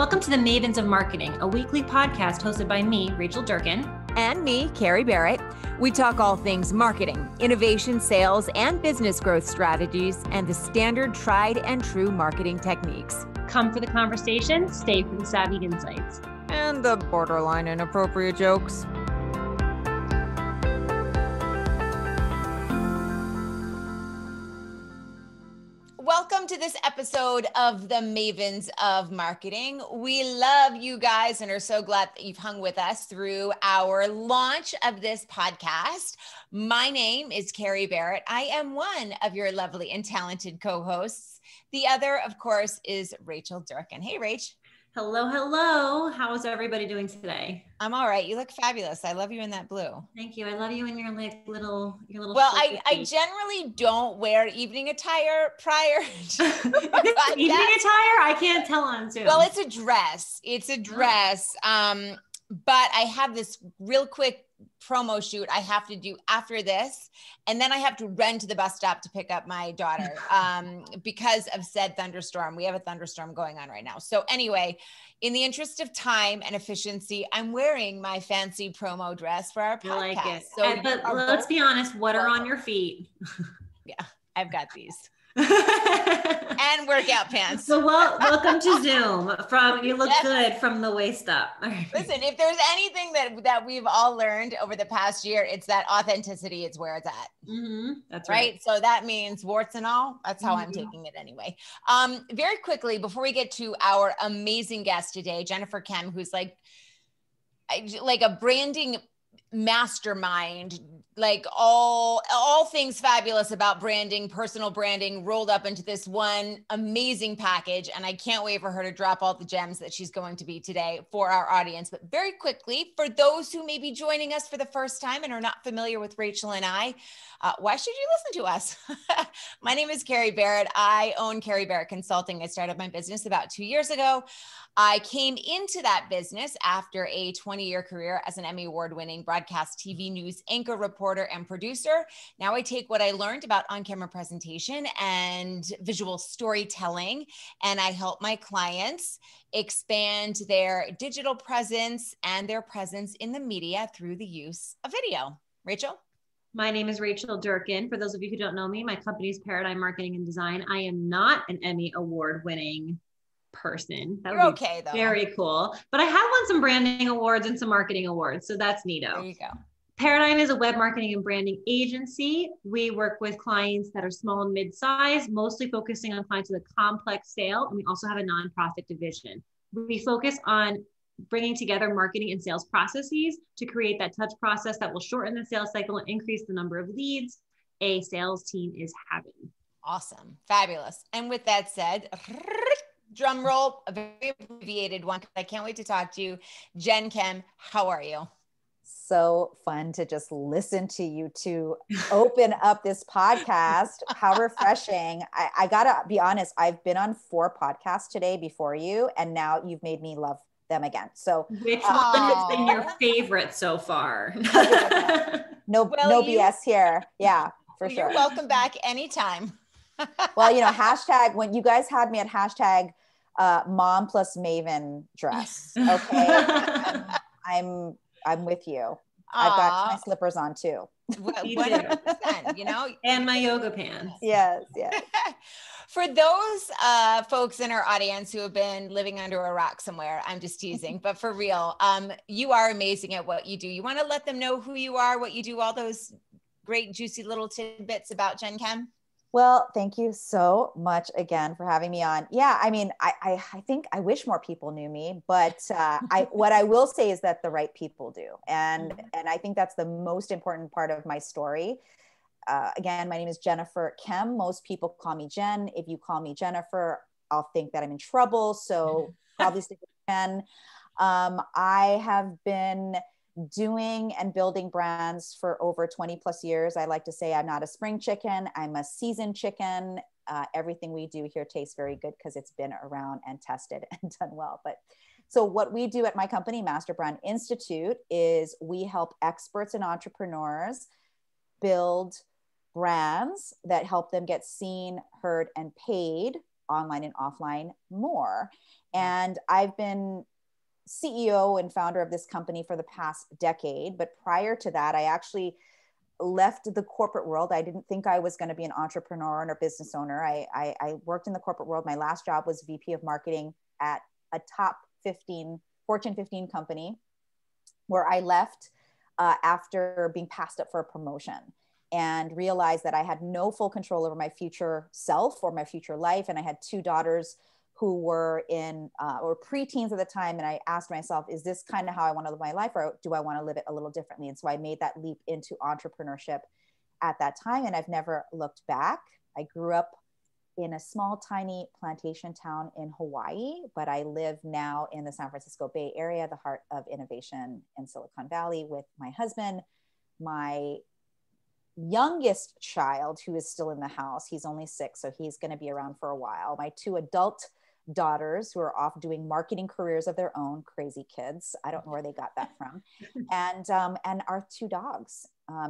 Welcome to the Mavens of Marketing, a weekly podcast hosted by me, Rachel Durkin. And me, Kerry Barrett. We talk all things marketing, innovation, sales, and business growth strategies, and the standard tried and true marketing techniques. Come for the conversation, stay for the savvy insights. And the borderline inappropriate jokes. Welcome to this episode of the Mavens of Marketing. We love you guys and are so glad that you've hung with us through our launch of this podcast. My name is Kerry Barrett. I am one of your lovely and talented co-hosts. The other, of course, is Rachel Durkin. Hey, Rach. Hello, hello. How's everybody doing today? I'm all right. You look fabulous. I love you in that blue. Thank you. I love you in your little. Well, I generally don't wear evening attire prior to evening attire. I can't tell on Zoom. Well, it's a dress. It's a dress. But I have this real quick promo shoot I have to do after this. And then I have to run to the bus stop to pick up my daughter because of said thunderstorm. We have a thunderstorm going on right now. So anyway, in the interest of time and efficiency, I'm wearing my fancy promo dress for our podcast. I like it. So but let's be honest, what are on your feet? Yeah, I've got these. And workout pants. So welcome to Zoom. You look good from the waist up. Listen, if there's anything that we've all learned over the past year, it's that authenticity is where it's at. Mm-hmm. That's right. So that means warts and all. That's how I'm taking it anyway. Very quickly, before we get to our amazing guest today, Jennifer Kem, who's like a branding mastermind, like all things fabulous about branding, personal branding rolled up into this one amazing package. And I can't wait for her to drop all the gems that she's going to be today for our audience. But very quickly, for those who may be joining us for the first time and are not familiar with Rachel and I, why should you listen to us? My name is Kerry Barrett. I own Kerry Barrett Consulting. I started my business about 2 years ago. I came into that business after a 20-year career as an Emmy Award-winning broadcast TV news anchor, reporter, and producer. Now I take what I learned about on-camera presentation and visual storytelling, and I help my clients expand their digital presence and their presence in the media through the use of video. Rachel? My name is Rachel Durkin. For those of you who don't know me, my company is Paradigm Marketing and Design. I am not an Emmy Award-winning person. That You're okay though. Very cool. But I have won some branding awards and some marketing awards. So that's neato. There you go. Paradigm is a web marketing and branding agency. We work with clients that are small and mid-size, mostly focusing on clients with a complex sale. And we also have a nonprofit division. We focus on bringing together marketing and sales processes to create that touch process that will shorten the sales cycle and increase the number of leads a sales team is having. Awesome. Fabulous. And with that said, drum roll, a very abbreviated one. I can't wait to talk to you. Jen Kem, how are you? So fun to just listen to you two open up this podcast. How refreshing. I gotta be honest, I've been on 4 podcasts today before you, and now you've made me love them again. So which one has been your favorite so far? No BS here. Yeah, for sure. You're welcome back anytime. Well, hashtag, when you guys had me at hashtag mom plus Maven dress. Okay. I'm with you. I've got my slippers on too. 100%, and my yoga pants. Yes. For those folks in our audience who have been living under a rock somewhere, I'm just teasing, but for real, you are amazing at what you do. You want to let them know who you are, what you do, all those great, juicy little tidbits about Jen Kem? Well, thank you so much again for having me on. Yeah, I mean, I think I wish more people knew me, but what I will say is that the right people do. And I think that's the most important part of my story. Again, my name is Jennifer Kem. Most people call me Jen. If you call me Jennifer, I'll think that I'm in trouble. So probably stick with Jen. I have been doing and building brands for over 20 plus years. I like to say I'm not a spring chicken, I'm a seasoned chicken. Everything we do here tastes very good because it's been around and tested and done well. But so what we do at my company, Master Brand Institute, is we help experts and entrepreneurs build brands that help them get seen, heard, and paid online and offline more. And I've been CEO and founder of this company for the past decade. But prior to that, I actually left the corporate world. I didn't think I was going to be an entrepreneur and a business owner. I worked in the corporate world. My last job was VP of marketing at a top 15, Fortune 15 company, where I left after being passed up for a promotion and realized that I had no full control over my future self or my future life. And I had two daughters who were in or preteens at the time. And I asked myself, is this kind of how I want to live my life, or do I want to live it a little differently? And so I made that leap into entrepreneurship at that time. And I've never looked back. I grew up in a small, tiny plantation town in Hawaii, but I live now in the San Francisco Bay Area, the heart of innovation in Silicon Valley, with my husband, my youngest child, who is still in the house. He's only 6, so he's going to be around for a while. My 2 adult daughters who are off doing marketing careers of their own, crazy kids. I don't know where they got that from. And our 2 dogs.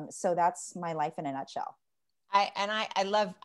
So that's my life in a nutshell. I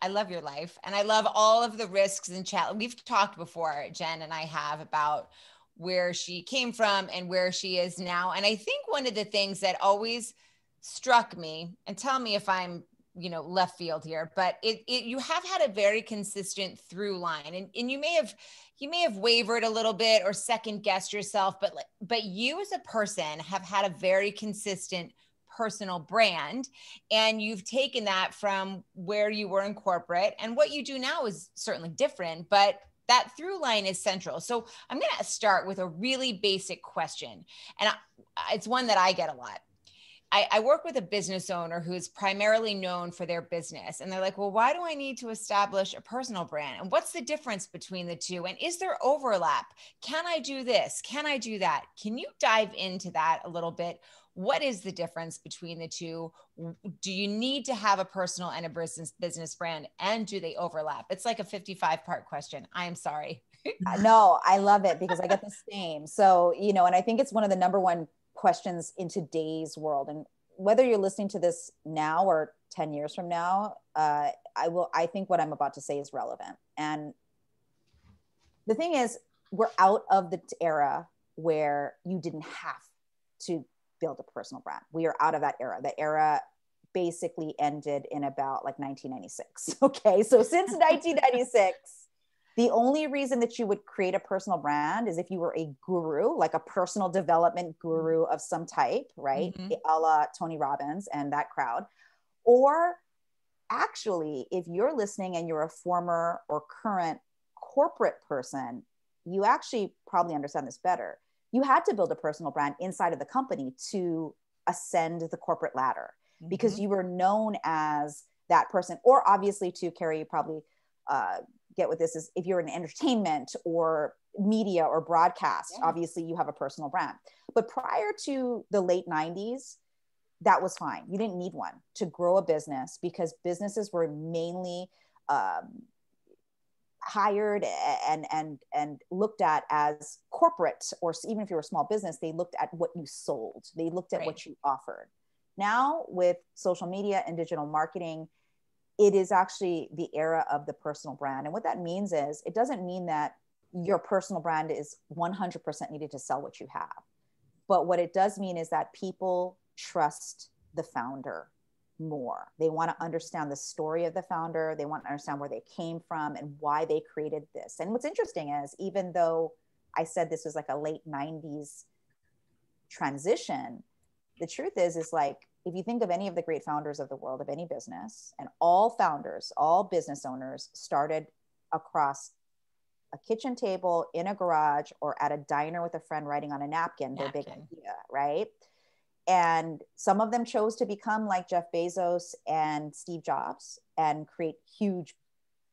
love your life, and I love all of the risks and challenges. We've talked before, Jen and I have, about where she came from and where she is now. And I think one of the things that always struck me, and tell me if I'm, left field here, but you have had a very consistent through line, and you may have wavered a little bit or second guessed yourself, but you as a person have had a very consistent personal brand, and you've taken that from where you were in corporate, and what you do now is certainly different, but that through line is central. So I'm going to start with a really basic question, and it's one that I get a lot. I work with a business owner who is primarily known for their business. And they're like, well, why do I need to establish a personal brand? And what's the difference between the two? And is there overlap? Can I do this? Can I do that? Can you dive into that a little bit? What is the difference between the two? Do you need to have a personal and a business brand? And do they overlap? It's like a 55-part question. I am sorry. No, I love it because I get the same. So, and I think it's one of the number one questions in today's world. And whether you're listening to this now or 10 years from now, I think what I'm about to say is relevant. And the thing is, we're out of the era where you didn't have to build a personal brand. We are out of that era. The era basically ended in about like 1996. Okay. So since 1996, the only reason that you would create a personal brand is if you were a guru, like a personal development guru of some type, right? Mm-hmm. A la Tony Robbins and that crowd. Or actually, if you're listening and you're a former or current corporate person, you actually probably understand this better. You had to build a personal brand inside of the company to ascend the corporate ladder, mm-hmm. because you were known as that person. Or obviously too, Kerry, you probably get with this, is if you're in entertainment or media or broadcast, obviously you have a personal brand. But prior to the late 90s, that was fine. You didn't need one to grow a business because businesses were mainly hired and looked at as corporate, or even if you were a small business, they looked at what you sold. They looked at what you offered. Now with social media and digital marketing, it is actually the era of the personal brand. And what that means is, it doesn't mean that your personal brand is 100% needed to sell what you have. But what it does mean is that people trust the founder more. They want to understand the story of the founder. They want to understand where they came from and why they created this. And what's interesting is, even though I said this was like a late 90s transition, the truth is like, if you think of any of the great founders of the world, of any business, and all founders, all business owners started across a kitchen table, in a garage, or at a diner with a friend writing on a napkin. Their big idea, right? And some of them chose to become like Jeff Bezos and Steve Jobs and create huge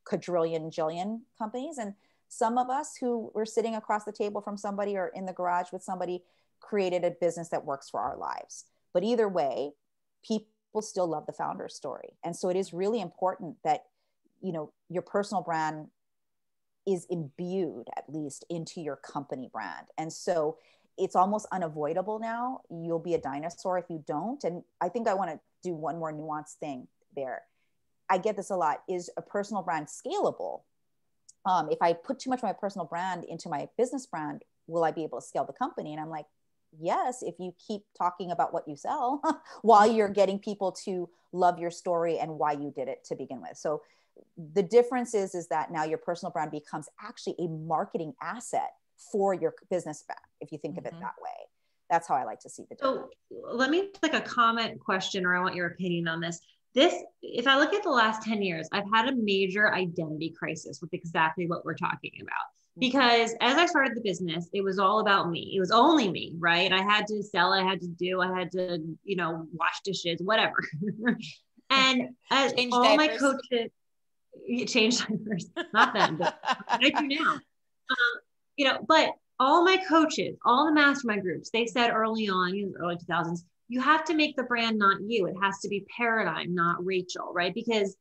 jillion companies. And some of us who were sitting across the table from somebody or in the garage with somebody created a business that works for our lives. But either way, people still love the founder story. And so it is really important that, your personal brand is imbued at least into your company brand. And so it's almost unavoidable now. You'll be a dinosaur if you don't. And I think I want to do one more nuanced thing there. I get this a lot. Is a personal brand scalable? if I put too much of my personal brand into my business brand, will I be able to scale the company? And I'm like, yes, if you keep talking about what you sell while you're getting people to love your story and why you did it to begin with. So the difference is that now your personal brand becomes actually a marketing asset for your business brand, if you think of it that way. That's how I like to see the difference. So let me take a comment question, or I want your opinion on this. If I look at the last 10 years, I've had a major identity crisis with exactly what we're talking about. Because as I started the business, it was all about me. It was only me, right? I had to sell, I had to, wash dishes, whatever. And as Change all diapers. my coaches, change diapers, not them, but I do now. But all my coaches, all the mastermind groups, they said early on, in the early 2000s, you have to make the brand not you. It has to be Paradigm, not Rachel, right? Because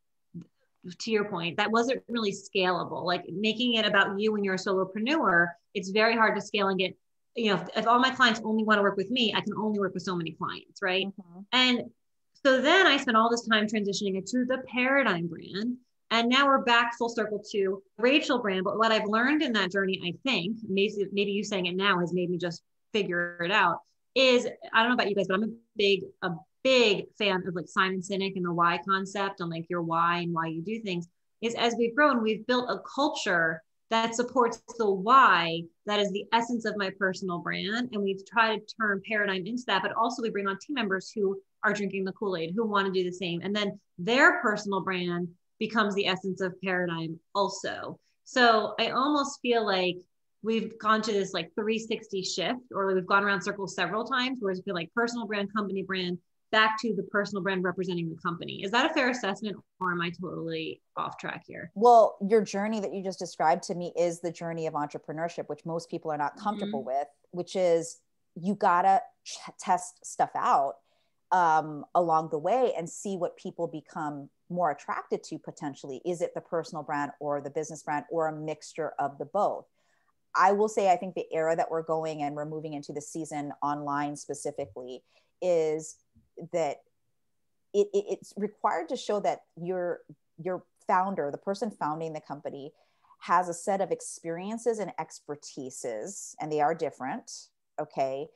to your point, that wasn't really scalable. Like making it about you when you're a solopreneur, it's very hard to scale and get, if all my clients only want to work with me, I can only work with so many clients, right? Mm-hmm. And so then I spent all this time transitioning it to the Paradigm brand. And now we're back full circle to Rachel brand. But what I've learned in that journey, I think, maybe you saying it now has made me just figure it out, is, I don't know about you guys, but I'm a big fan of like Simon Sinek and the why concept on like your why and why you do things. Is as we've grown, we've built a culture that supports the why, that is the essence of my personal brand. And we've tried to turn Paradigm into that, but also we bring on team members who are drinking the Kool-Aid, who want to do the same. And then their personal brand becomes the essence of Paradigm also. So I almost feel like we've gone to this like 360 shift, or we've gone around circles several times, where it's been like personal brand, company brand, back to the personal brand representing the company. Is that a fair assessment, or am I totally off track here? Well, your journey that you just described to me is the journey of entrepreneurship, which most people are not comfortable with, which is you gotta test stuff out along the way and see what people become more attracted to potentially. Is it the personal brand or the business brand, or a mixture of the both? I will say, I think the era that we're going and we're moving into the season online specifically is that it's required to show that your founder, the person founding the company, has a set of experiences and expertises, and they are different, okay,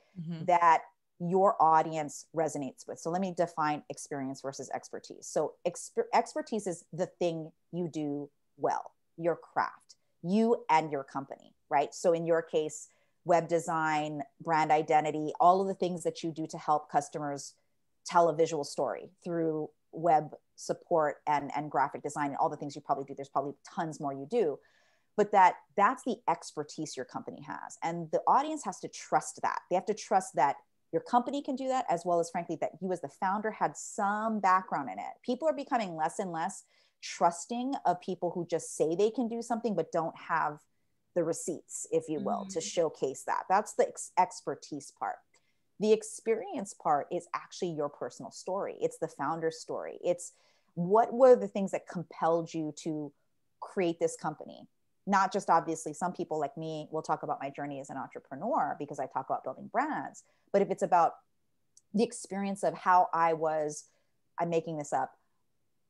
that your audience resonates with. So let me define experience versus expertise. So expertise is the thing you do well, your craft, you and your company, right? So in your case, web design, brand identity, all of the things that you do to help customers tell a visual story through web support and graphic design, and all the things you probably do. There's probably tons more you do, but that's the expertise your company has. And the audience has to trust that. They have to trust that your company can do that, as well as, frankly, that you as the founder had some background in it. People are becoming less and less trusting of people who just say they can do something, but don't have the receipts, if you will, to showcase that. That's the expertise part. The experience part is actually your personal story. It's the founder's story. It's what were the things that compelled you to create this company? Not just, obviously, some people like me will talk about my journey as an entrepreneur because I talk about building brands. But if it's about the experience of how I'm making this up.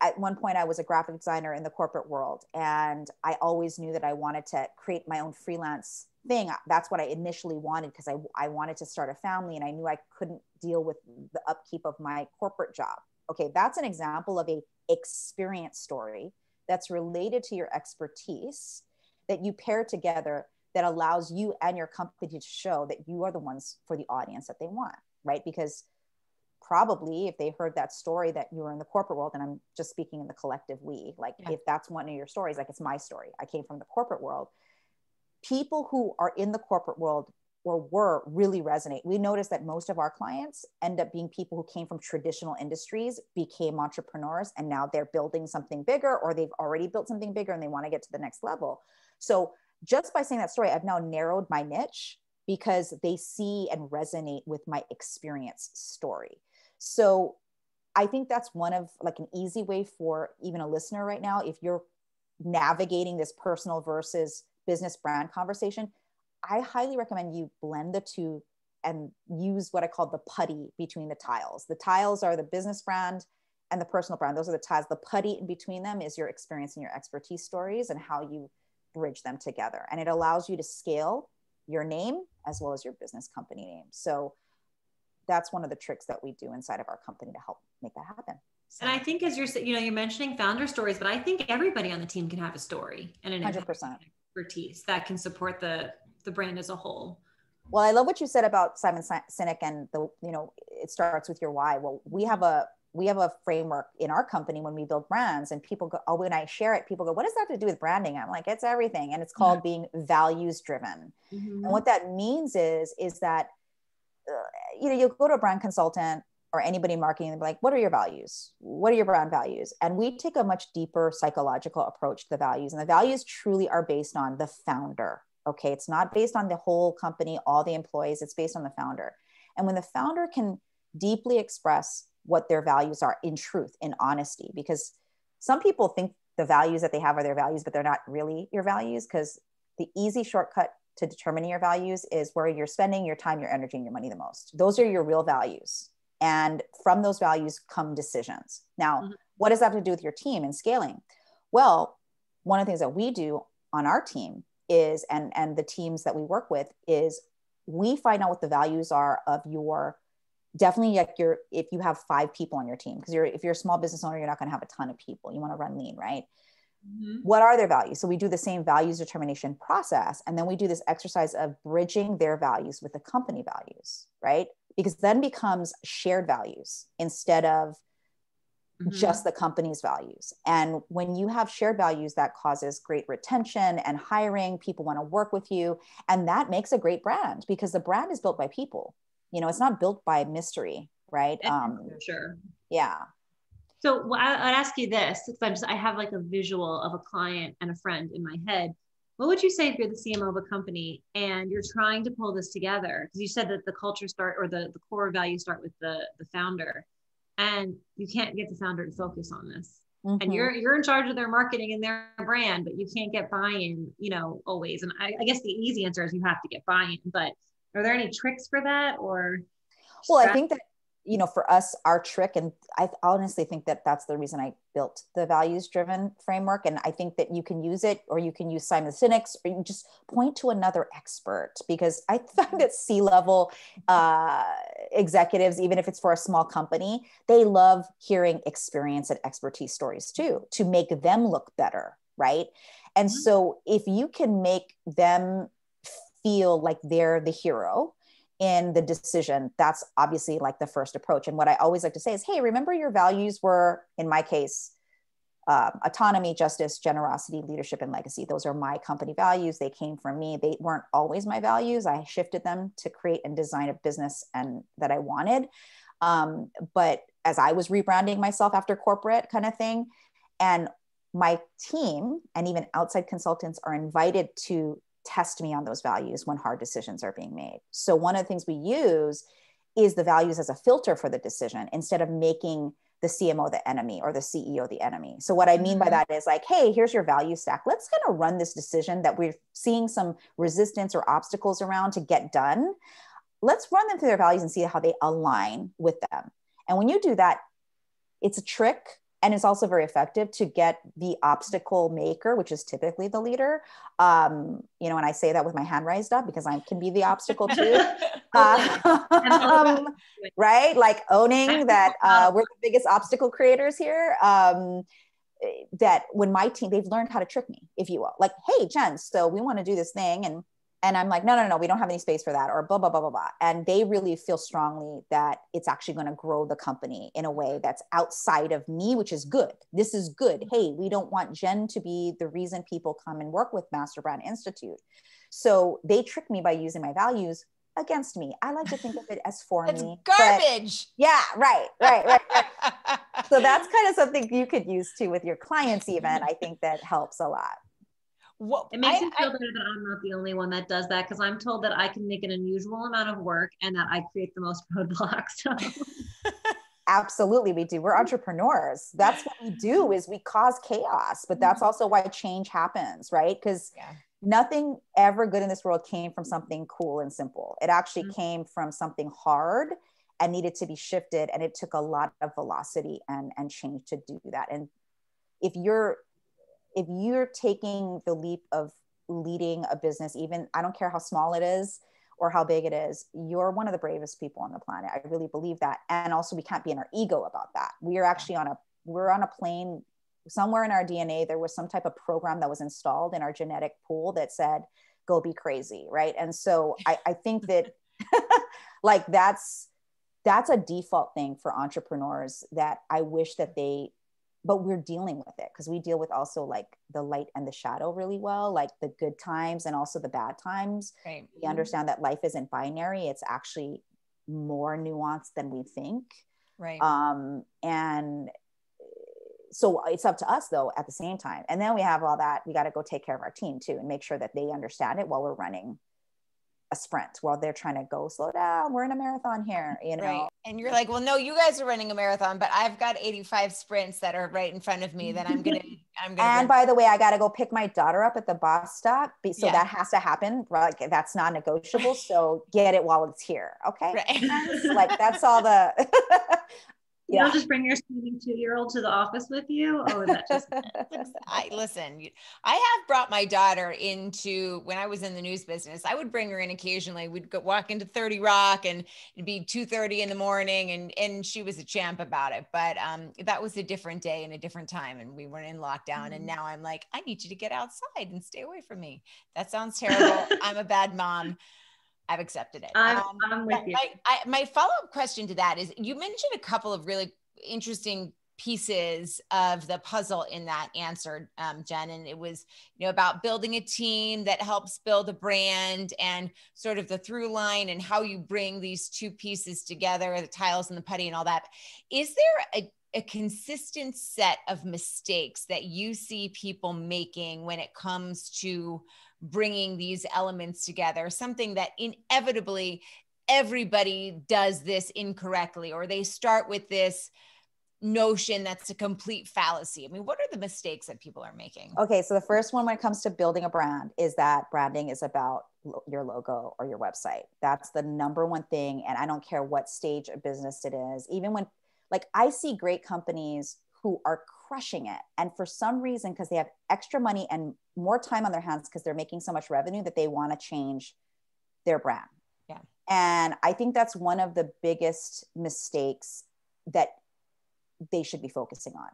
At one point, I was a graphic designer in the corporate world, and I always knew that I wanted to create my own freelance thing. That's what I initially wanted, because I wanted to start a family, and I knew I couldn't deal with the upkeep of my corporate job. Okay, that's an example of a experience story that's related to your expertise that you pair together, that allows you and your company to show that you are the ones for the audience that they want, right? Because probably if they heard that story that you were in the corporate world, and I'm just speaking in the collective we, like if that's one of your stories, like it's my story, I came from the corporate world. People who are in the corporate world or were really resonate. We noticed that most of our clients end up being people who came from traditional industries, became entrepreneurs, and now they're building something bigger, or they've already built something bigger and they want to get to the next level. So just by saying that story, I've now narrowed my niche because they see and resonate with my experience story. So I think that's one of like an easy way for even a listener right now, if you're navigating this personal versus business brand conversation, I highly recommend you blend the two and use what I call the putty between the tiles. The tiles are the business brand and the personal brand. Those are the tiles. The putty in between them is your experience and your expertise stories, and how you bridge them together. And it allows you to scale your name as well as your business company name. So that's one of the tricks that we do inside of our company to help make that happen. So, and I think as you're mentioning founder stories, but I think everybody on the team can have a story and an 100% expertise that can support the brand as a whole. Well, I love what you said about Simon Sinek and it starts with your why. Well, we have a framework in our company when we build brands, and people go, oh, when I share it, people go, what does that have to do with branding? I'm like, it's everything. And it's called being values driven. Mm-hmm. And what that means is that, you'll go to a brand consultant or anybody in marketing and be like, what are your values? What are your brand values? And we take a much deeper psychological approach to the values. And the values truly are based on the founder. Okay. It's not based on the whole company, all the employees. It's based on the founder. And when the founder can deeply express what their values are in truth, in honesty, because some people think the values that they have are their values, but they're not really your values, because the easy shortcut to determining your values is where you're spending your time, your energy, and your money the most. Those are your real values. And from those values come decisions. Now, mm-hmm. What does that have to do with your team and scaling? Well, one of the things that we do on our team is, and the teams that we work with, is we find out what the values are of your, definitely like if you have 5 people on your team, because if you're a small business owner, you're not going to have a ton of people. You want to run lean, right? Mm-hmm. What are their values? So we do the same values determination process. And then we do this exercise of bridging their values with the company values, right? Because then becomes shared values instead of mm-hmm. just the company's values. And when you have shared values, that causes great retention and hiring. People want to work with you. And that makes a great brand, because the brand is built by people. It's not built by mystery, right? Sure. Yeah. So I'd ask you this, because I have like a visual of a client and a friend in my head. What would you say if you're the CMO of a company and you're trying to pull this together? Because you said that the culture the core values start with the founder, and you can't get the founder to focus on this. Mm-hmm. And you're in charge of their marketing and their brand, but you can't get buy-in, always. And I guess the easy answer is you have to get buy-in, but are there any tricks for that, or? Well, I think that, for us, our trick, and I honestly think that that's the reason I built the values-driven framework. And I think that you can use it, or you can use Simon Sinek's, or you just point to another expert, because I find that C-level executives, even if it's for a small company, they love hearing experience and expertise stories too, to make them look better, right? And mm-hmm. so if you can make them feel like they're the hero in the decision, that's obviously like the first approach. And what I always like to say is, hey, remember your values were, in my case, autonomy, justice, generosity, leadership, and legacy. Those are my company values. They came from me. They weren't always my values. I shifted them to create and design a business and that I wanted. But as I was rebranding myself after corporate kind of thing, and my team and even outside consultants are invited to test me on those values when hard decisions are being made. So one of the things we use is the values as a filter for the decision, instead of making the CMO the enemy or the CEO the enemy. So what I mean by that is like, hey, here's your value stack. Let's kind of run this decision that we're seeing some resistance or obstacles around to get done. Let's run them through their values and see how they align with them. And when you do that, it's a trick. And it's also very effective to get the obstacle maker, which is typically the leader. And I say that with my hand raised up, because I can be the obstacle too. Right? Like owning that we're the biggest obstacle creators here. That when my team, they've learned how to trick me, if you will. Like, hey, Jen, so we want to do this thing. And I'm like, no, we don't have any space for that, or blah, blah, blah, blah, blah. And they really feel strongly that it's actually going to grow the company in a way that's outside of me, which is good. This is good. Hey, we don't want Jen to be the reason people come and work with Master Brand Institute. So they trick me by using my values against me. I like to think of it as for it's me. Garbage. Yeah, right. So that's kind of something you could use too with your clients even. I think that helps a lot. It makes me feel better that I'm not the only one that does that, because I'm told that I can make an unusual amount of work and that I create the most roadblocks. Absolutely, we do. We're entrepreneurs. That's what we do, is we cause chaos, but that's also why change happens, right? Because nothing ever good in this world came from something cool and simple. It actually came from something hard and needed to be shifted. And it took a lot of velocity and change to do that. And if you're taking the leap of leading a business, even I don't care how small it is or how big it is, you're one of the bravest people on the planet. I really believe that. And also we can't be in our ego about that. We are actually we're on a plane somewhere in our DNA. There was some type of program that was installed in our genetic pool that said, go be crazy. Right. And so I think that like, that's a default thing for entrepreneurs that I wish that but we're dealing with it because we deal with also like the light and the shadow really well, like the good times and also the bad times. Right. We understand that life isn't binary. It's actually more nuanced than we think. Right. And so it's up to us though, at the same time. And then we have all that, we got to go take care of our team too, and make sure that they understand it while we're running a sprint, while they're trying to go slow down. We're in a marathon here, you know? Right. And you're like, well, no, you guys are running a marathon, but I've got 85 sprints that are right in front of me that I'm going to And run. by the way, I got to go pick my daughter up at the bus stop. So that has to happen. Like that's not negotiable. So get it while it's here. Okay. Right. Like that's all the, You don't just bring your screaming 2-year-old to the office with you. Oh, that just, Listen, I have brought my daughter into, when I was in the news business, I would bring her in occasionally. We'd go walk into 30 Rock and it'd be 2:30 in the morning and she was a champ about it. But that was a different day and a different time. And we weren't in lockdown. And now I'm like, I need you to get outside and stay away from me. That sounds terrible. I'm a bad mom. I've accepted it. I'm with you. My follow-up question to that is, you mentioned a couple of really interesting pieces of the puzzle in that answer, Jen, and it was, about building a team that helps build a brand and sort of the through line and how you bring these two pieces together, the tiles and the putty and all that. Is there a consistent set of mistakes that you see people making when it comes to bringing these elements together, something that inevitably everybody does this incorrectly, or they start with this notion that's a complete fallacy? I mean, what are the mistakes that people are making? Okay. So the first one when it comes to building a brand is that branding is about your logo or your website. That's the number one thing. And I don't care what stage of business it is, even when, like, I see great companies who are crushing it. And for some reason, because they have extra money and more time on their hands because they're making so much revenue, that they want to change their brand. Yeah. And I think that's one of the biggest mistakes that they should be focusing on.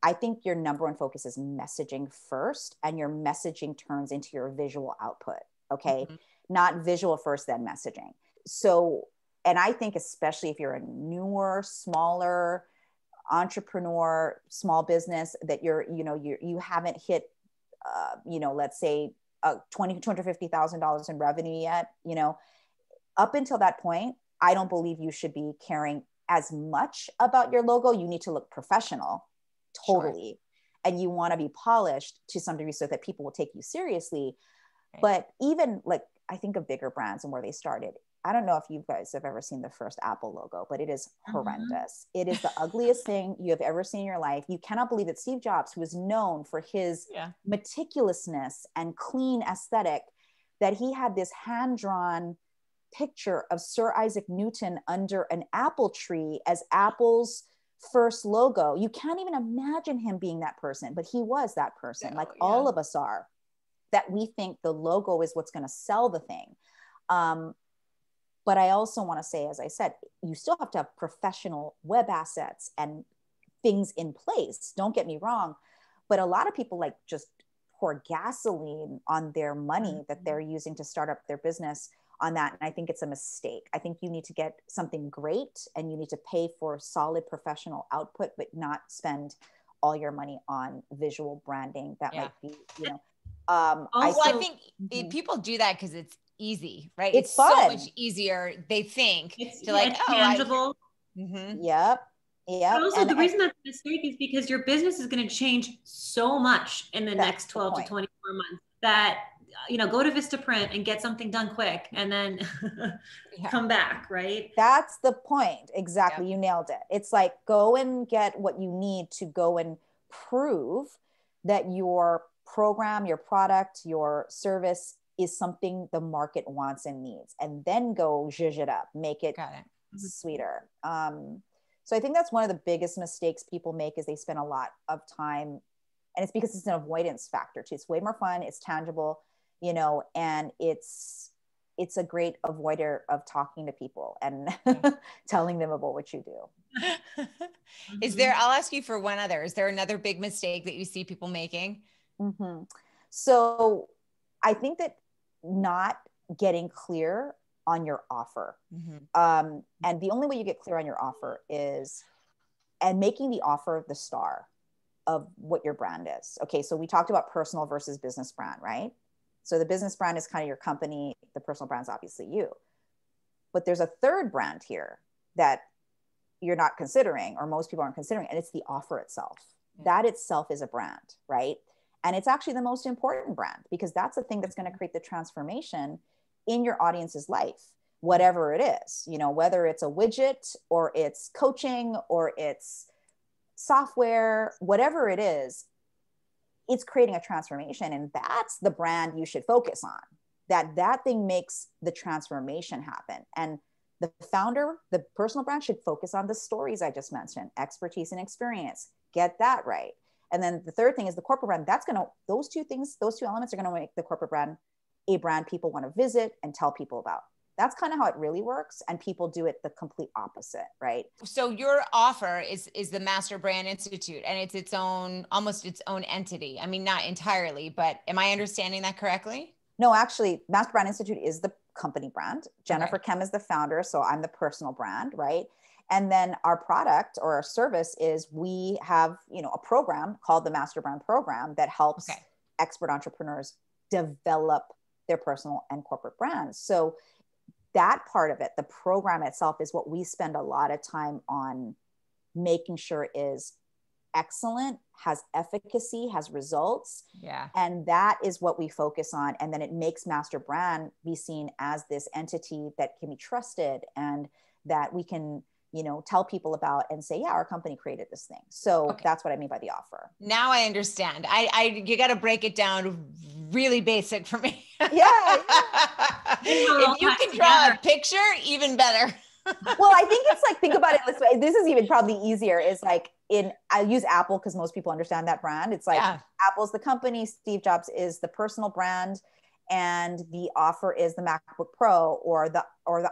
I think your number one focus is messaging first, and your messaging turns into your visual output. Okay. Mm-hmm. Not visual first, then messaging. So, and I think especially if you're a newer, smaller entrepreneur, small business, that you haven't hit, let's say $250,000 in revenue yet, up until that point, I don't believe you should be caring as much about your logo. You need to look professional, totally. Sure. And you want to be polished to some degree so that people will take you seriously. Right. But even like, I think of bigger brands and where they started. I don't know if you guys have ever seen the first Apple logo, but it is horrendous. It is the ugliest thing you have ever seen in your life. You cannot believe that Steve Jobs, who was known for his meticulousness and clean aesthetic, that he had this hand-drawn picture of Sir Isaac Newton under an apple tree as Apple's first logo. You can't even imagine him being that person, but he was that person. All of us are, that we think the logo is what's going to sell the thing. But I also want to say, as I said, you still have to have professional web assets and things in place. Don't get me wrong. But a lot of people just pour gasoline on their money that they're using to start up their business on that. And I think it's a mistake. I think you need to get something great and you need to pay for solid professional output, but not spend all your money on visual branding. That might be, I think people do that because it's easy, right? It's fun. So much easier, they think, it's tangible. Yep. But also the reason that's a mistake is because your business is going to change so much in the next 12 to 24 months that, go to Vistaprint and get something done quick and then come back, right? That's the point. Exactly. Yep. You nailed it. It's like, go and get what you need to go and prove that your program, your product, your service is something the market wants and needs, and then go zhuzh it up, make it sweeter. So I think that's one of the biggest mistakes people make is they spend a lot of time, and it's because it's an avoidance factor too. It's way more fun. It's tangible. and it's a great avoider of talking to people and telling them about what you do. I'll ask you for one other, is there another big mistake that you see people making? So I think that not getting clear on your offer. And the only way you get clear on your offer is, and making the offer the star of what your brand is. Okay. So we talked about personal versus business brand, right? So the business brand is kind of your company. The personal brand is obviously you. But there's a third brand here that you're not considering, or most people aren't considering, and it's the offer itself. That itself is a brand, right? And it's actually the most important brand, because that's the thing that's going to create the transformation in your audience's life, whatever it is, whether it's a widget or it's coaching or it's software, whatever it is, it's creating a transformation. And that's the brand you should focus on. That thing makes the transformation happen. And the founder, the personal brand, should focus on the stories I just mentioned, expertise and experience. Get that right. And then the third thing is the corporate brand. Those two elements are going to make the corporate brand a brand people want to visit and tell people about. That's kind of how it really works. And people do it the complete opposite, right? So your offer is the Master Brand Institute, and it's almost its own entity. I mean, not entirely, but am I understanding that correctly? No, actually, Master Brand Institute is the company brand. Jennifer Kem is the founder. So I'm the personal brand, right? And then our product or our service is, we have, a program called the Master Brand Program that helps expert entrepreneurs develop their personal and corporate brands. So that part of it, the program itself, is what we spend a lot of time on making sure is excellent, has efficacy, has results. Yeah. And that is what we focus on. And then it makes Master Brand be seen as this entity that can be trusted and that we can, tell people about and say, yeah, our company created this thing. So that's what I mean by the offer. Now I understand. You got to break it down really basic for me. Yeah. If you can draw a picture, even better. Well, I think it's like, think about it this way. This is even probably easier. Is like I use Apple because most people understand that brand. It's like Apple's the company, Steve Jobs is the personal brand, and the offer is the MacBook Pro or the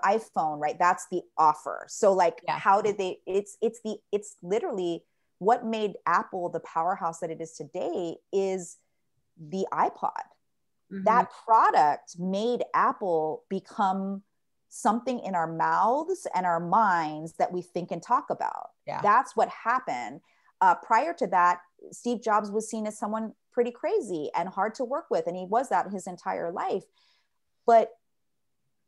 iPhone, right? That's the offer. So like, how did they? It's literally what made Apple the powerhouse that it is today is the iPod. That product made Apple become something in our mouths and our minds that we think and talk about. That's what happened. Prior to that, Steve Jobs was seen as someone pretty crazy and hard to work with. And he was that his entire life. But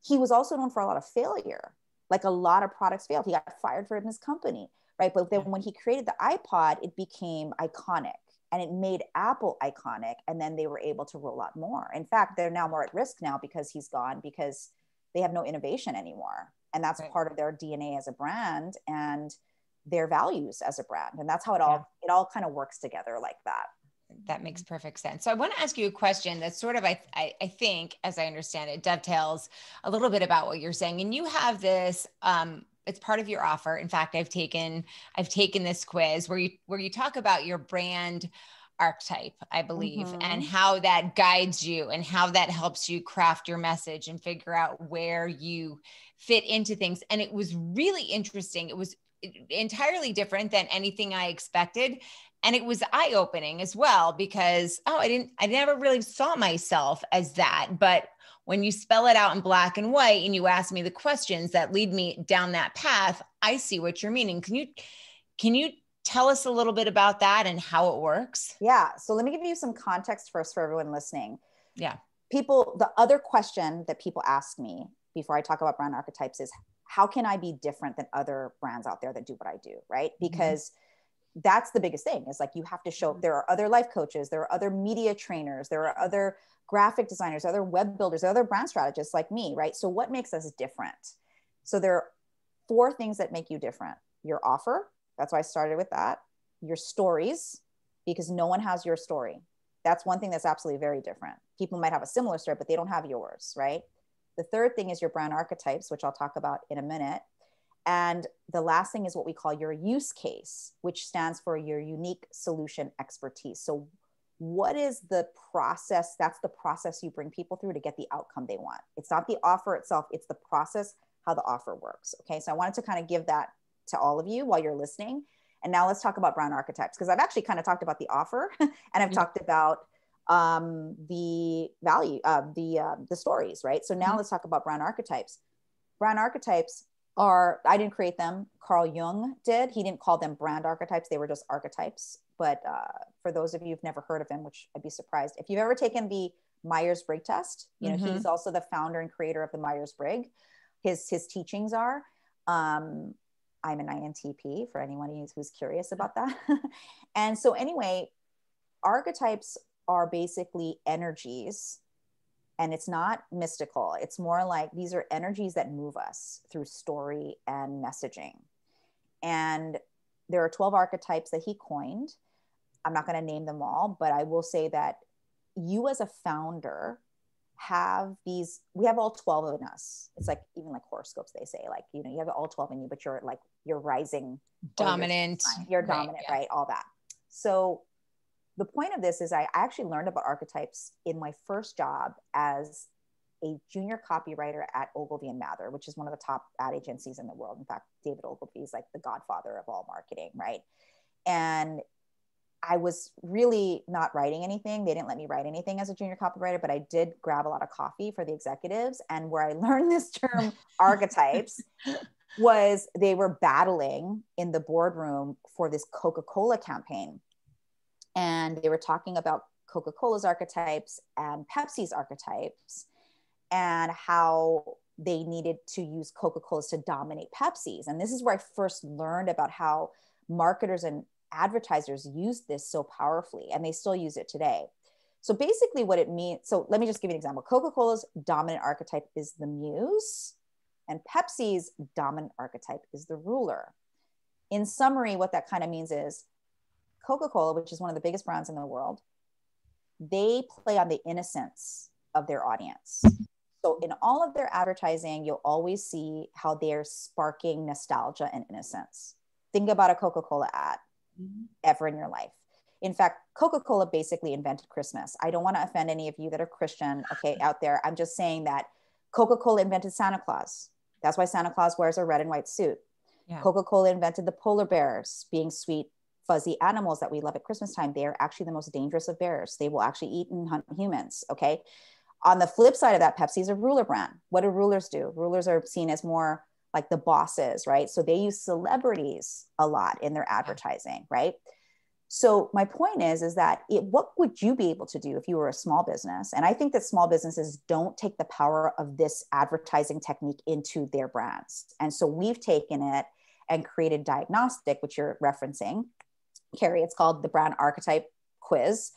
he was also known for a lot of failure. Like, a lot of products failed. He got fired from his company, right? But then when he created the iPod, it became iconic. And it made Apple iconic. And then they were able to roll out more. In fact, they're now more at risk now because he's gone, because they have no innovation anymore. And that's part of their DNA as a brand and their values as a brand. And that's how it all kind of works together like that. That makes perfect sense. So I want to ask you a question that's sort of, I think, as I understand it, dovetails a little bit about what you're saying. And you have this, it's part of your offer. In fact, I've taken this quiz where you talk about your brand archetype, I believe, and how that guides you and how that helps you craft your message and figure out where you fit into things. And it was really interesting. It was entirely different than anything I expected. And it was eye-opening as well, because, I never really saw myself as that. But when you spell it out in black and white and you ask me the questions that lead me down that path, I see what you're meaning. Can you tell us a little bit about that and how it works? Yeah. So let me give you some context first for everyone listening. Yeah. The other question that people ask me before I talk about brand archetypes is, how can I be different than other brands out there that do what I do? Right. Because that's the biggest thing, is like, you have to show there are other life coaches, there are other media trainers, there are other graphic designers, other web builders, other brand strategists like me. Right. So what makes us different? So there are 4 things that make you different. Your offer. That's why I started with that. Your stories, because no one has your story. That's one thing that's absolutely very different. People might have a similar story, but they don't have yours, right? The third thing is your brand archetypes, which I'll talk about in a minute. And the last thing is what we call your use case, which stands for your unique solution expertise. So what is the process? That's the process you bring people through to get the outcome they want. It's not the offer itself, it's the process, how the offer works. Okay. So I wanted to kind of give that to all of you while you're listening. And now let's talk about brand archetypes, because I've actually kind of talked about the offer and I've talked about the value of the stories, right? So now let's talk about brand archetypes. Brand archetypes are, I didn't create them. Carl Jung did. He didn't call them brand archetypes. They were just archetypes. But for those of you who've never heard of him, which I'd be surprised, if you've ever taken the Myers-Briggs test, you know, he's also the founder and creator of the Myers-Briggs. His teachings are, I'm an INTP for anyone who's curious about that. And so anyway, archetypes are basically energies, and it's not mystical. It's more like these are energies that move us through story and messaging. And there are 12 archetypes that he coined. I'm not going to name them all, but I will say that you as a founder have these, we have all 12 in us. It's like, even like horoscopes, they say like, you know, you have all 12 in you, but you're like, you're rising. Dominant. You're dominant, yeah. right? All that. So the point of this is I actually learned about archetypes in my first job as a junior copywriter at Ogilvy and Mather, which is one of the top ad agencies in the world. In fact, David Ogilvy is like the godfather of all marketing, right? And I was really not writing anything. They didn't let me write anything as a junior copywriter, but I did grab a lot of coffee for the executives. And where I learned this term archetypes was they were battling in the boardroom for this Coca-Cola campaign. And they were talking about Coca-Cola's archetypes and Pepsi's archetypes and how they needed to use Coca-Cola's to dominate Pepsi's. And this is where I first learned about how marketers and advertisers use this so powerfully, and they still use it today. So basically what it means, so let me just give you an example. Coca-Cola's dominant archetype is the muse, and Pepsi's dominant archetype is the ruler. In summary, what that kind of means is Coca-Cola, which is one of the biggest brands in the world, they play on the innocence of their audience. So in all of their advertising, you'll always see how they're sparking nostalgia and innocence. Think about a Coca-Cola ad ever in your life. In fact, Coca-Cola basically invented Christmas. I don't want to offend any of you that are Christian, okay, out there. I'm just saying that Coca-Cola invented Santa Claus. That's why Santa Claus wears a red and white suit. Yeah. Coca-Cola invented the polar bears, being sweet, fuzzy animals that we love at Christmas time. They are actually the most dangerous of bears. They will actually eat and hunt humans, okay? On the flip side of that, Pepsi is a ruler brand. What do rulers do? Rulers are seen as more like the bosses, right? So they use celebrities a lot in their advertising, right? So my point is that what would you be able to do if you were a small business? And I think that small businesses don't take the power of this advertising technique into their brands. And so we've taken it and created diagnostic, which you're referencing, Kerry. It's called the Brand Archetype Quiz,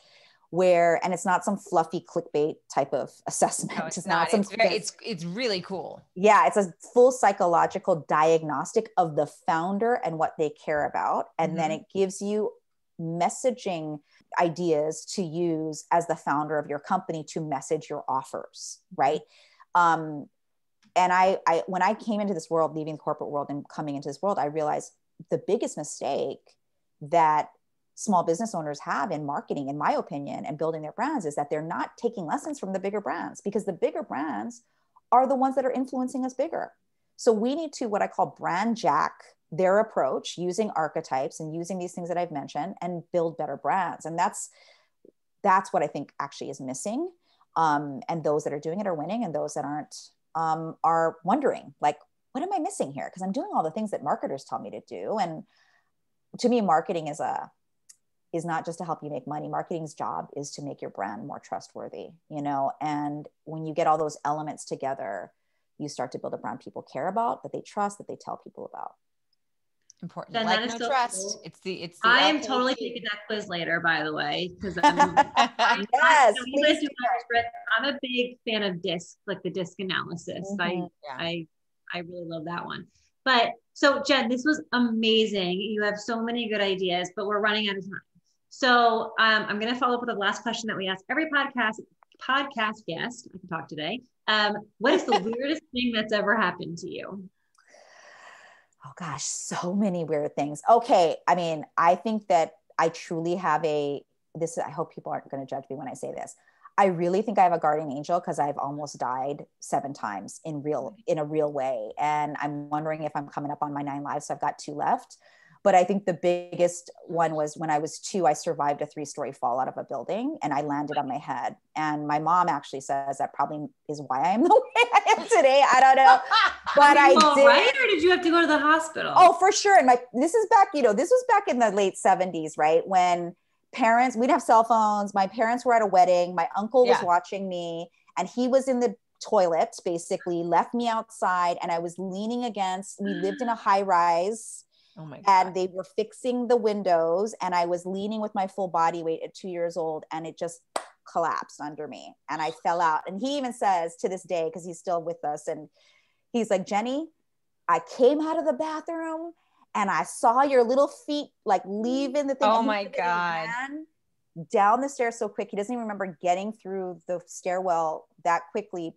where, and it's not some fluffy clickbait type of assessment. No, it's not. It's really cool. Yeah. It's a full psychological diagnostic of the founder and what they care about. And then it gives you messaging ideas to use as the founder of your company to message your offers. Right. And I, when I came into this world, leaving the corporate world and coming into this world, I realized the biggest mistake that small business owners have in marketing, in my opinion, and building their brands is that they're not taking lessons from the bigger brands, because the bigger brands are the ones that are influencing us bigger. So we need to, what I call brand jack their approach, using archetypes and using these things that I've mentioned, and build better brands. And that's what I think actually is missing. And those that are doing it are winning, and those that aren't are wondering, like, what am I missing here? Because I'm doing all the things that marketers tell me to do. And to me, marketing is not just to help you make money. Marketing's job is to make your brand more trustworthy, you know? And when you get all those elements together, you start to build a brand people care about, that they trust, that they tell people about. Important. Jen, like no so trust. Cool. It's the I am totally taking that quiz later, by the way, because I'm a big fan of DISC, like the DISC analysis. I really love that one. But so Jen, this was amazing. You have so many good ideas, but we're running out of time. So I'm going to follow up with the last question that we ask every podcast guest. I can talk today. What is the weirdest thing that's ever happened to you? Oh gosh, so many weird things. Okay. I mean, I think that I truly have the I hope people aren't going to judge me when I say this. I really think I have a guardian angel because I've almost died 7 times in a real way. And I'm wondering if I'm coming up on my 9 lives. So I've got 2 left. But I think the biggest one was when I was 2, I survived a 3-story fall out of a building and I landed on my head. And my mom actually says that probably is why I am the way I am today. I don't know. But I did. Right? Or did you have to go to the hospital? Oh, for sure. And this is back, this was back in the late 70s, right? When parents, we didn't have cell phones. My parents were at a wedding. My uncle was watching me and he was in the toilet, basically left me outside. And I was leaning against, we lived in a high rise. Oh my God. And they were fixing the windows and I was leaning with my full body weight at 2 years old and it just collapsed under me and I fell out. And he even says to this day, because he's still with us, and he's like, Jenny, I came out of the bathroom and I saw your little feet like leaving the thing. Oh my God. Ran down the stairs so quick. He doesn't even remember getting through the stairwell that quickly.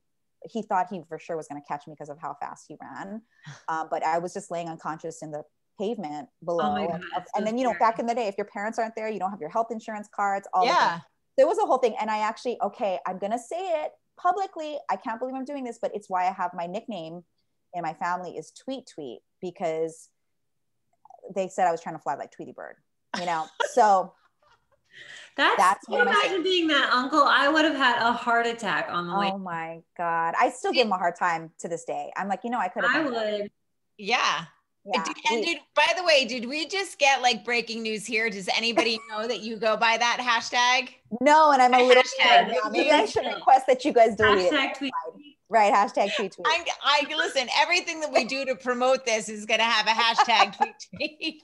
He thought he for sure was going to catch me because of how fast he ran. But I was just laying unconscious in the pavement below. Oh and then, back in the day, if your parents aren't there, you don't have your health insurance cards, all of that. There was a whole thing. And I actually, I'm going to say it publicly. I can't believe I'm doing this, but it's why I have my nickname in my family is Tweet Tweet, because they said I was trying to fly like Tweety Bird, so that's imagine being that uncle. I would have had a heart attack on the way. Oh my God. I still give him a hard time to this day. I'm like, I could have. I would. Yeah. Yeah. By the way, did we just get like breaking news here? Does anybody know that you go by that hashtag? No, and I'm a little hashtag. Maybe I should request that you guys delete it. Tweet. Right, hashtag tweet tweet. I listen, everything that we do to promote this is going to have a hashtag tweet tweet.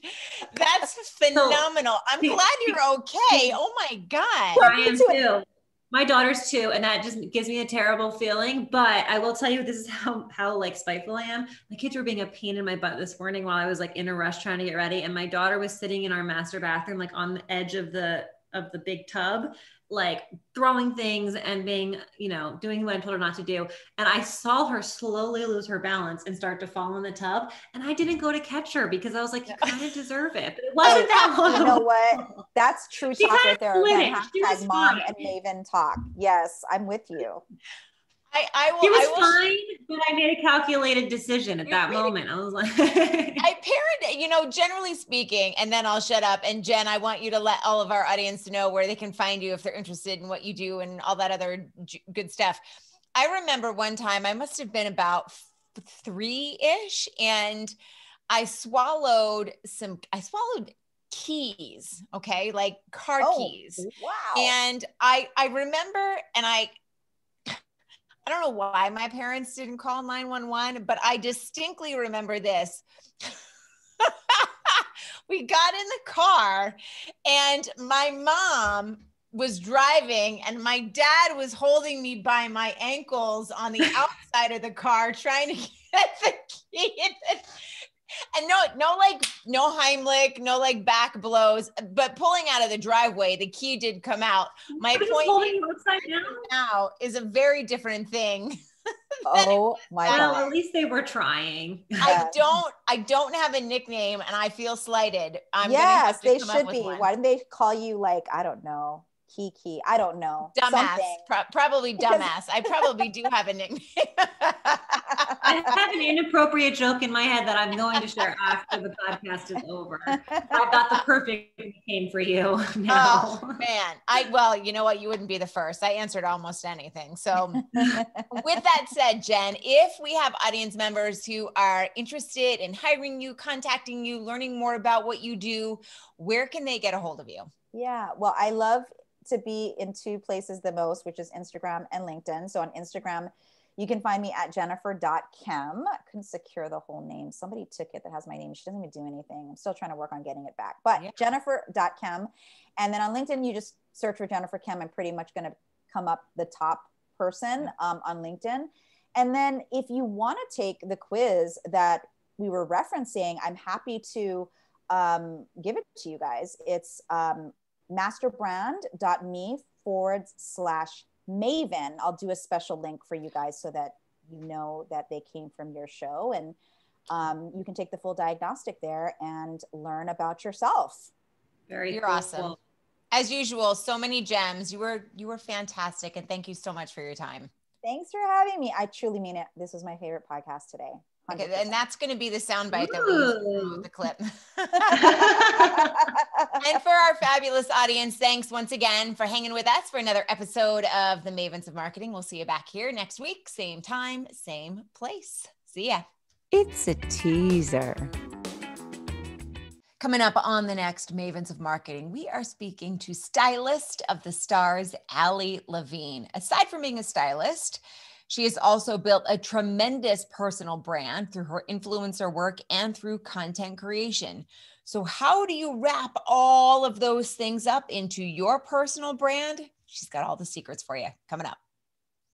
That's phenomenal. I'm glad you're okay. Oh my God. I am too. My daughter's 2, and that just gives me a terrible feeling. But I will tell you, this is how like spiteful I am. My kids were being a pain in my butt this morning while I was like in a rush trying to get ready. And my daughter was sitting in our master bathroom, like on the edge of the big tub, like throwing things and being, doing what I told her not to do. And I saw her slowly lose her balance and start to fall in the tub. And I didn't go to catch her because I was like, you kind of deserve it. But it wasn't that long. You know what? That's true talk right there. Hashtag mom and Maven talk. Yes, I'm with you. He was fine, but I made a calculated decision at that moment. I was like, I parent, generally speaking, and then I'll shut up. And Jen, I want you to let all of our audience know where they can find you if they're interested in what you do and all that other good stuff. I remember one time I must have been about 3-ish and I swallowed keys. Okay. Like car keys. Wow. And I remember, and I don't know why my parents didn't call 911, but I distinctly remember this. We got in the car and my mom was driving and my dad was holding me by my ankles on the outside of the car trying to get the key. And no Heimlich, no like back blows, but pulling out of the driveway, the key did come out. My point now is a very different thing. Oh my God. Well, at least they were trying. I don't have a nickname and I feel slighted. Yes, they should be. Why didn't they call you like, I don't know, Kiki? I don't know. Dumbass. Probably dumbass. I probably do have a nickname. I have an inappropriate joke in my head that I'm going to share after the podcast is over. I've got the perfect nickname for you now. Oh man. Well, you know what? You wouldn't be the first. I answered almost anything. So with that said, Jen, if we have audience members who are interested in hiring you, contacting you, learning more about what you do, where can they get a hold of you? Yeah. Well, I love to be in 2 places the most, which is Instagram and LinkedIn. So on Instagram, you can find me at jennifer.kem. I couldn't secure the whole name. Somebody took it that has my name. She doesn't even do anything. I'm still trying to work on getting it back, but yeah. Jennifer.kem. And then on LinkedIn, you just search for Jennifer Kem. I'm pretty much going to come up the top person on LinkedIn. And then if you want to take the quiz that we were referencing, I'm happy to give it to you guys. It's masterbrand.me/Maven. I'll do a special link for you guys so that you know that they came from your show, and you can take the full diagnostic there and learn about yourself. You're awesome. As usual, so many gems. You were fantastic. And thank you so much for your time. Thanks for having me. I truly mean it. This was my favorite podcast today. 100%. Okay, and that's going to be the soundbite that we use to promote the clip. And for our fabulous audience, thanks once again for hanging with us for another episode of the Mavens of Marketing. We'll see you back here next week, same time, same place. See ya. It's a teaser. Coming up on the next Mavens of Marketing, we are speaking to stylist of the stars, Allie Levine. Aside from being a stylist, she has also built a tremendous personal brand through her influencer work and through content creation. So how do you wrap all of those things up into your personal brand? She's got all the secrets for you coming up.